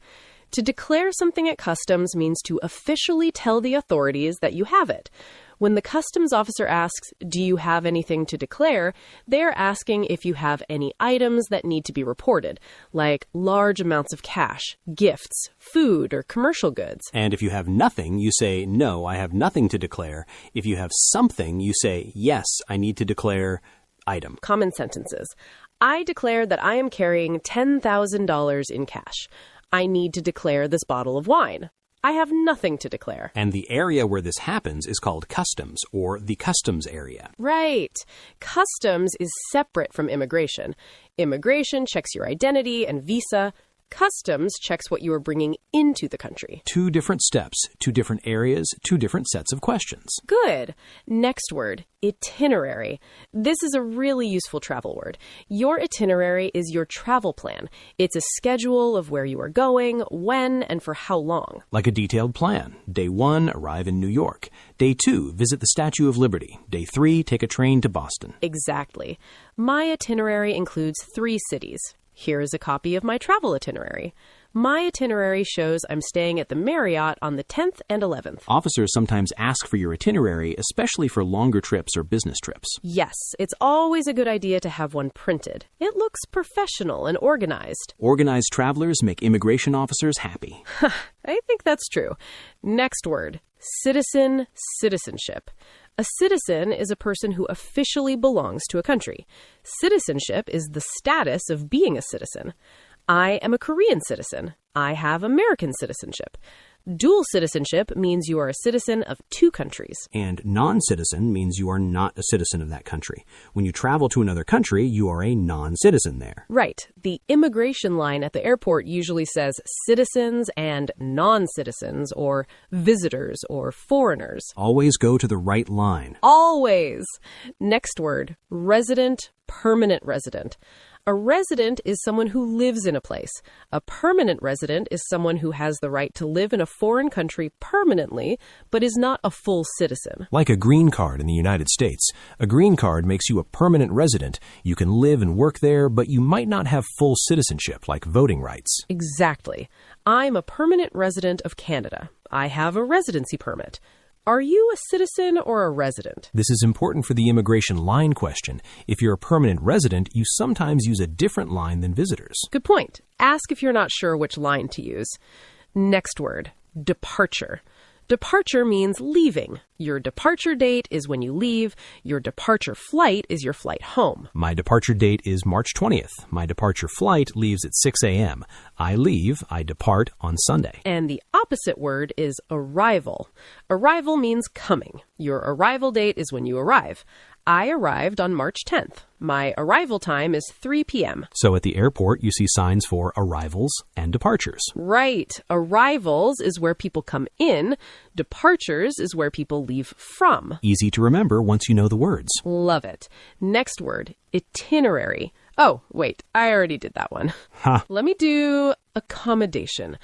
[SPEAKER 1] To declare something at customs means to officially tell the authorities that you have it. When the customs officer asks, do you have anything to declare, they are asking if you have any items that need to be reported, like large amounts of cash, gifts, food, or commercial goods.
[SPEAKER 3] And if you have nothing, you say, no, I have nothing to declare. If you have something, you say, yes, I need to declare item.
[SPEAKER 1] Common sentences. I declare that I am carrying $10,000 in cash. I need to declare this bottle of wine. I have nothing to declare.
[SPEAKER 3] And the area where this happens is called customs, or the customs area.
[SPEAKER 1] Right. Customs is separate from immigration. Immigration checks your identity and visa. Customs checks what you are bringing into the country.
[SPEAKER 3] 2 different steps, 2 different areas, 2 different sets of questions.
[SPEAKER 1] Good. Next word, itinerary. This is a really useful travel word. Your itinerary is your travel plan. It's a schedule of where you are going, when, and for how long.
[SPEAKER 3] Like a detailed plan. Day 1, arrive in New York. Day 2, visit the Statue of Liberty. Day 3, take a train to Boston.
[SPEAKER 1] Exactly. My itinerary includes 3 cities. Here is a copy of my travel itinerary. My itinerary shows I'm staying at the Marriott on the 10th and 11th.
[SPEAKER 5] Officers sometimes ask for your itinerary, especially for longer trips or business trips.
[SPEAKER 1] Yes, it's always a good idea to have one printed. It looks professional and organized.
[SPEAKER 5] Organized travelers make immigration officers happy.
[SPEAKER 1] I think that's true. Next word, citizen, citizenship. A citizen is a person who officially belongs to a country. Citizenship is the status of being a citizen. I am a Korean citizen. I have American citizenship. Dual citizenship means you are a citizen of two countries.
[SPEAKER 5] And non-citizen means you are not a citizen of that country. When you travel to another country, you are a non-citizen there.
[SPEAKER 1] Right. The immigration line at the airport usually says citizens and non-citizens, or visitors or foreigners.
[SPEAKER 5] Always go to the right line.
[SPEAKER 1] Always. Next word, resident, permanent resident. A resident is someone who lives in a place. A permanent resident is someone who has the right to live in a foreign country permanently, but is not a full citizen.
[SPEAKER 3] Like a green card in the United States. A green card makes you a permanent resident. You can live and work there, but you might not have full citizenship, like voting rights.
[SPEAKER 1] Exactly. I'm a permanent resident of Canada. I have a residency permit. Are you a citizen or a resident?
[SPEAKER 3] This is important for the immigration line question. If you're a permanent resident, you sometimes use a different line than visitors.
[SPEAKER 1] Good point. Ask if you're not sure which line to use. Next word, departure. Departure means leaving. Your departure date is when you leave. Your departure flight is your flight home.
[SPEAKER 3] My departure date is March 20th. My departure flight leaves at 6 a.m. I depart on Sunday.
[SPEAKER 1] And the opposite word is arrival. Arrival means coming. Your arrival date is when you arrive. I arrived on March 10th. My arrival time is 3 p.m.
[SPEAKER 3] So at the airport, you see signs for arrivals and departures.
[SPEAKER 1] Right. Arrivals is where people come in. Departures is where people leave from.
[SPEAKER 3] Easy to remember once you know the words.
[SPEAKER 1] Love it. Next word, itinerary. Oh, wait, I already did that one. Let me do accommodation.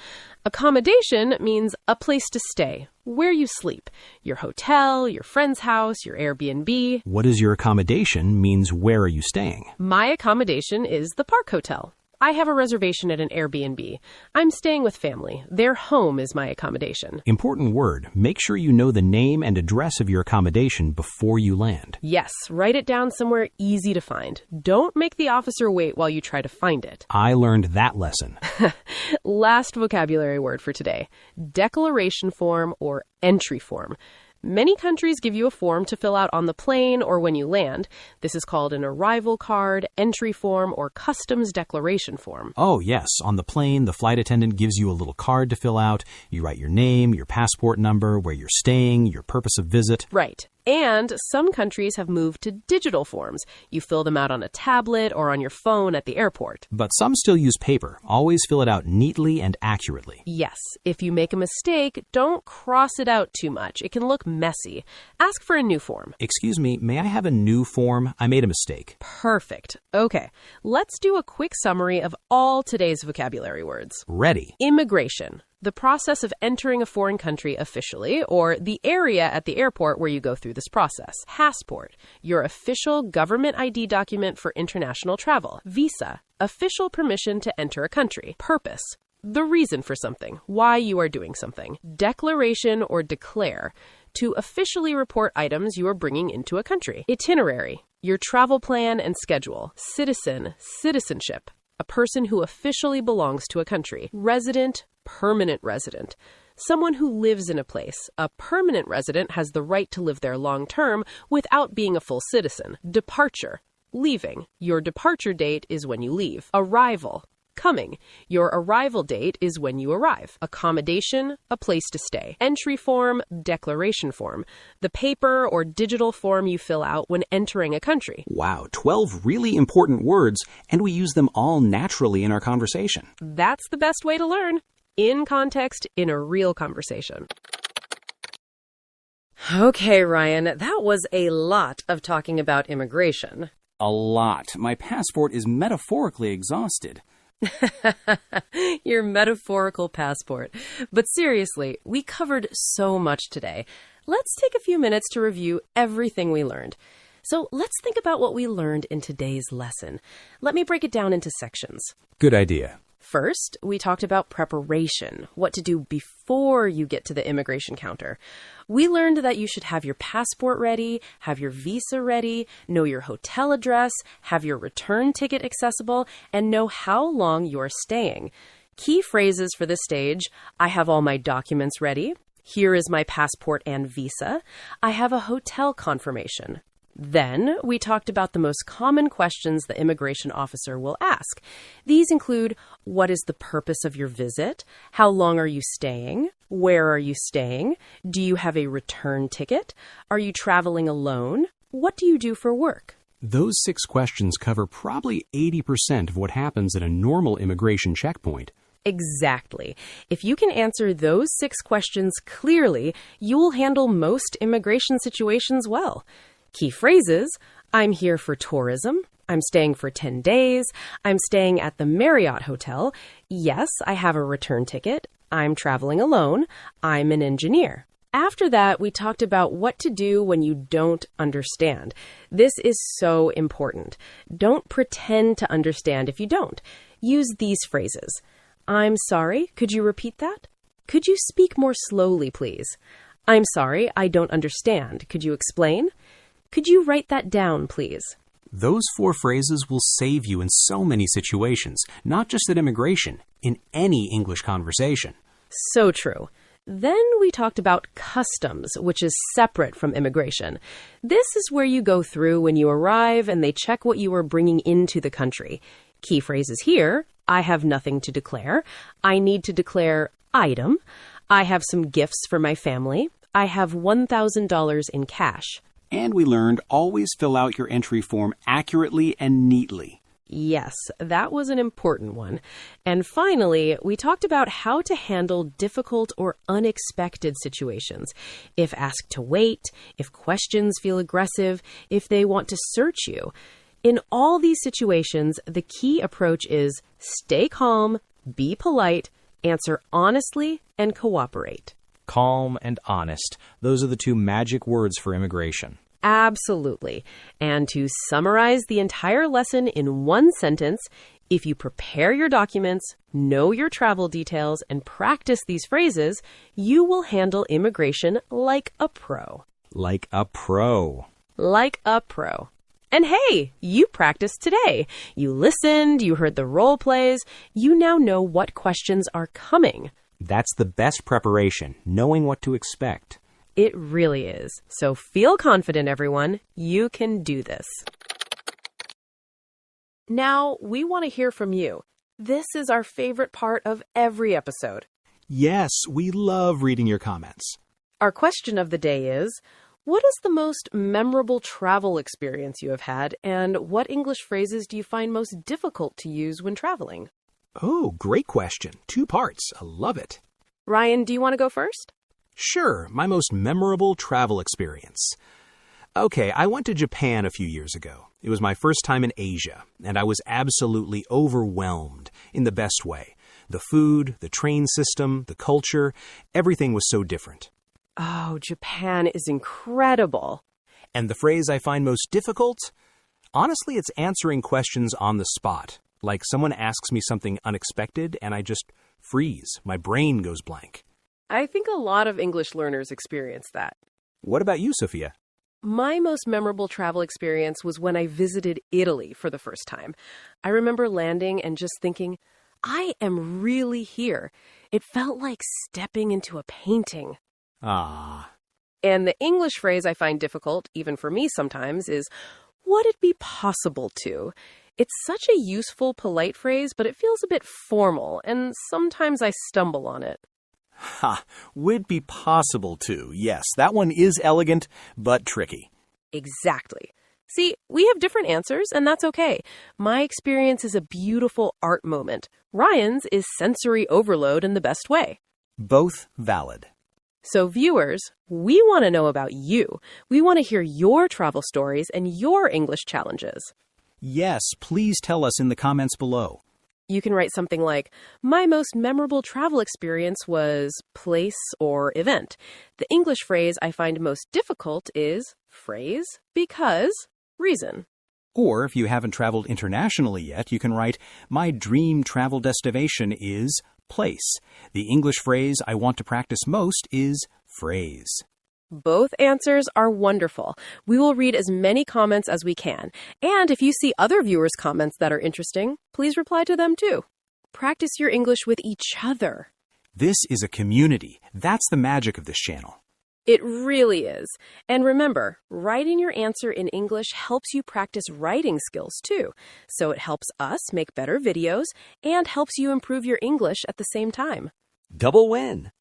[SPEAKER 1] Accommodation means a place to stay, where you sleep. Your hotel, your friend's house, your Airbnb.
[SPEAKER 3] What is your accommodation means where are you staying?
[SPEAKER 1] My accommodation is the Park Hotel. I have a reservation at an Airbnb. I'm staying with family. Their home is my accommodation.
[SPEAKER 3] Important word. Make sure you know the name and address of your accommodation before you land.
[SPEAKER 1] Yes, write it down somewhere easy to find. Don't make the officer wait while you try to find it.
[SPEAKER 3] I learned that lesson.
[SPEAKER 1] Last vocabulary word for today. Declaration form or entry form. Many countries give you a form to fill out on the plane or when you land. This is called an arrival card, entry form, or customs declaration form.
[SPEAKER 3] Oh, yes. On the plane, the flight attendant gives you a little card to fill out. You write your name, your passport number, where you're staying, your purpose of visit.
[SPEAKER 1] Right. And some countries have moved to digital forms. You fill them out on a tablet or on your phone at the airport.
[SPEAKER 3] But some still use paper. Always fill it out neatly and accurately.
[SPEAKER 1] Yes. If you make a mistake, don't cross it out too much. It can look messy. Ask for a new form.
[SPEAKER 3] Excuse me, may I have a new form? I made a mistake.
[SPEAKER 1] Perfect. Okay. Let's do a quick summary of all today's vocabulary words.
[SPEAKER 3] Ready.
[SPEAKER 1] Immigration. The process of entering a foreign country officially, or the area at the airport where you go through this process. Passport, your official government ID document for international travel. Visa, official permission to enter a country. Purpose, the reason for something, why you are doing something. Declaration or declare, to officially report items you are bringing into a country. Itinerary, your travel plan and schedule. Citizen, citizenship, a person who officially belongs to a country. Resident, permanent resident, someone who lives in a place. A permanent resident has the right to live there long term without being a full citizen. Departure, leaving. Your departure date is when you leave. Arrival, coming. Your arrival date is when you arrive. Accommodation, a place to stay. Entry form, declaration form, the paper or digital form you fill out when entering a country.
[SPEAKER 5] Wow, 12 really important words, and we use them all naturally in our conversation.
[SPEAKER 1] That's the best way to learn. In context, in a real conversation. Okay, Ryan, that was a lot of talking about immigration.
[SPEAKER 2] A lot. My passport is metaphorically exhausted.
[SPEAKER 1] Your metaphorical passport. But seriously, we covered so much today. Let's take a few minutes to review everything we learned. So let's think about what we learned in today's lesson. Let me break it down into sections.
[SPEAKER 3] Good idea.
[SPEAKER 1] First, we talked about preparation, what to do before you get to the immigration counter. We learned that you should have your passport ready, have your visa ready, know your hotel address, have your return ticket accessible, and know how long you're staying. Key phrases for this stage: I have all my documents ready. Here is my passport and visa. I have a hotel confirmation. Then we talked about the most common questions the immigration officer will ask. These include, what is the purpose of your visit? How long are you staying? Where are you staying? Do you have a return ticket? Are you traveling alone? What do you do for work?
[SPEAKER 4] Those 6 questions cover probably 80% of what happens at a normal immigration checkpoint.
[SPEAKER 1] Exactly. If you can answer those 6 questions clearly, you will handle most immigration situations well. Key phrases: I'm here for tourism. I'm staying for 10 days. I'm staying at the Marriott Hotel. Yes, I have a return ticket. I'm traveling alone. I'm an engineer. After that, we talked about what to do when you don't understand. This is so important. Don't pretend to understand if you don't. Use these phrases. I'm sorry, could you repeat that? Could you speak more slowly, please? I'm sorry, I don't understand. Could you explain? Could you write that down, please?
[SPEAKER 4] Those 4 phrases will save you in so many situations, not just at immigration, in any English conversation.
[SPEAKER 1] So true. Then we talked about customs, which is separate from immigration. This is where you go through when you arrive and they check what you are bringing into the country. Key phrases here: I have nothing to declare. I need to declare item. I have some gifts for my family. I have $1,000 in cash.
[SPEAKER 4] And we learned, always fill out your entry form accurately and neatly.
[SPEAKER 1] Yes, that was an important one. And finally, we talked about how to handle difficult or unexpected situations. If asked to wait, if questions feel aggressive, if they want to search you. In all these situations, the key approach is stay calm, be polite, answer honestly, and cooperate.
[SPEAKER 5] Calm and honest. Those are the 2 magic words for immigration.
[SPEAKER 1] Absolutely. And to summarize the entire lesson in one sentence, if you prepare your documents, know your travel details, and practice these phrases, you will handle immigration like a pro.
[SPEAKER 5] Like a pro.
[SPEAKER 1] Like a pro. And hey, you practiced today. You listened, you heard the role plays, you now know what questions are coming.
[SPEAKER 5] That's the best preparation, knowing what to expect.
[SPEAKER 1] It really is. So feel confident, everyone. You can do this. Now, we want to hear from you. This is our favorite part of every episode.
[SPEAKER 4] Yes, we love reading your comments.
[SPEAKER 1] Our question of the day is, what is the most memorable travel experience you have had, and what English phrases do you find most difficult to use when traveling?
[SPEAKER 4] Oh, great question. 2 parts. I love it.
[SPEAKER 1] Ryan, do you want to go first?
[SPEAKER 4] Sure, my most memorable travel experience. Okay, I went to Japan a few years ago. It was my first time in Asia, and I was absolutely overwhelmed in the best way. The food, the train system, the culture, everything was so different.
[SPEAKER 1] Oh, Japan is incredible.
[SPEAKER 4] And the phrase I find most difficult? Honestly, it's answering questions on the spot. Like someone asks me something unexpected, and I just freeze. My brain goes blank.
[SPEAKER 1] I think a lot of English learners experience that.
[SPEAKER 4] What about you, Sophia?
[SPEAKER 1] My most memorable travel experience was when I visited Italy for the first time. I remember landing and just thinking, I am really here. It felt like stepping into a painting.
[SPEAKER 4] Ah.
[SPEAKER 1] And the English phrase I find difficult, even for me sometimes, is, would it be possible to? It's such a useful, polite phrase, but it feels a bit formal, and sometimes I stumble on it.
[SPEAKER 3] Ha! Would be possible to. Yes, that one is elegant, but tricky.
[SPEAKER 1] Exactly. See, we have different answers, and that's okay. My experience is a beautiful art moment. Ryan's is sensory overload in the best way.
[SPEAKER 3] Both valid.
[SPEAKER 1] So viewers, we want to know about you. We want to hear your travel stories and your English challenges.
[SPEAKER 3] Yes, please tell us in the comments below.
[SPEAKER 1] You can write something like, my most memorable travel experience was place or event. The English phrase I find most difficult is phrase, because, reason.
[SPEAKER 4] Or if you haven't traveled internationally yet, you can write, my dream travel destination is place. The English phrase I want to practice most is phrase.
[SPEAKER 1] Both answers are wonderful. We will read as many comments as we can. And if you see other viewers' comments that are interesting, please reply to them too. Practice your English with each other.
[SPEAKER 4] This is a community. That's the magic of this channel.
[SPEAKER 1] It really is. And remember, writing your answer in English helps you practice writing skills too. So it helps us make better videos and helps you improve your English at the same time.
[SPEAKER 5] Double win.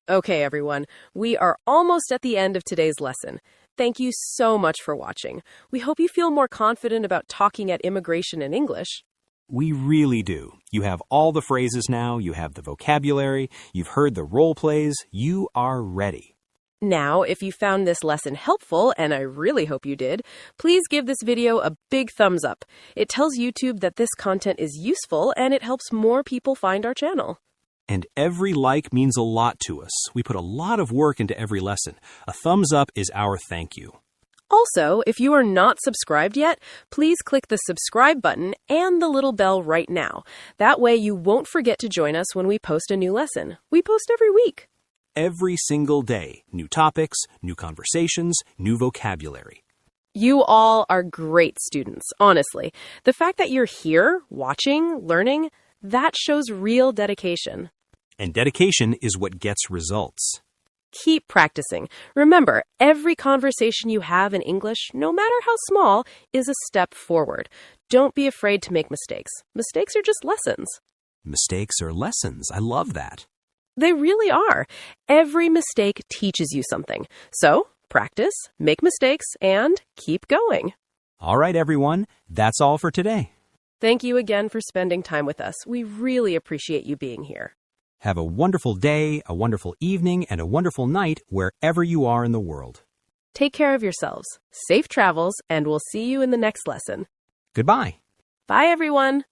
[SPEAKER 1] Okay, everyone, we are almost at the end of today's lesson. Thank you so much for watching. We hope you feel more confident about talking at immigration in English.
[SPEAKER 4] We really do. You have all the phrases now, you have the vocabulary, you've heard the role plays, you are ready.
[SPEAKER 1] Now, if you found this lesson helpful, and I really hope you did, please give this video a big thumbs up. It tells YouTube that this content is useful and it helps more people find our channel.
[SPEAKER 4] And every like means a lot to us. We put a lot of work into every lesson. A thumbs up is our thank you.
[SPEAKER 1] Also, if you are not subscribed yet, please click the subscribe button and the little bell right now. That way you won't forget to join us when we post a new lesson. We post every week.
[SPEAKER 4] Every single day, new topics, new conversations, new vocabulary.
[SPEAKER 1] You all are great students, honestly. The fact that you're here, watching, learning, that shows real dedication.
[SPEAKER 4] And dedication is what gets results.
[SPEAKER 1] Keep practicing. Remember, every conversation you have in English, no matter how small, is a step forward. Don't be afraid to make mistakes. Mistakes are just lessons.
[SPEAKER 4] Mistakes are lessons. I love that.
[SPEAKER 1] They really are. Every mistake teaches you something. So, practice, make mistakes, and keep going.
[SPEAKER 4] All right, everyone. That's all for today.
[SPEAKER 1] Thank you again for spending time with us. We really appreciate you being here.
[SPEAKER 4] Have a wonderful day, a wonderful evening, and a wonderful night wherever you are in the world.
[SPEAKER 1] Take care of yourselves. Safe travels, and we'll see you in the next lesson.
[SPEAKER 4] Goodbye.
[SPEAKER 1] Bye, everyone.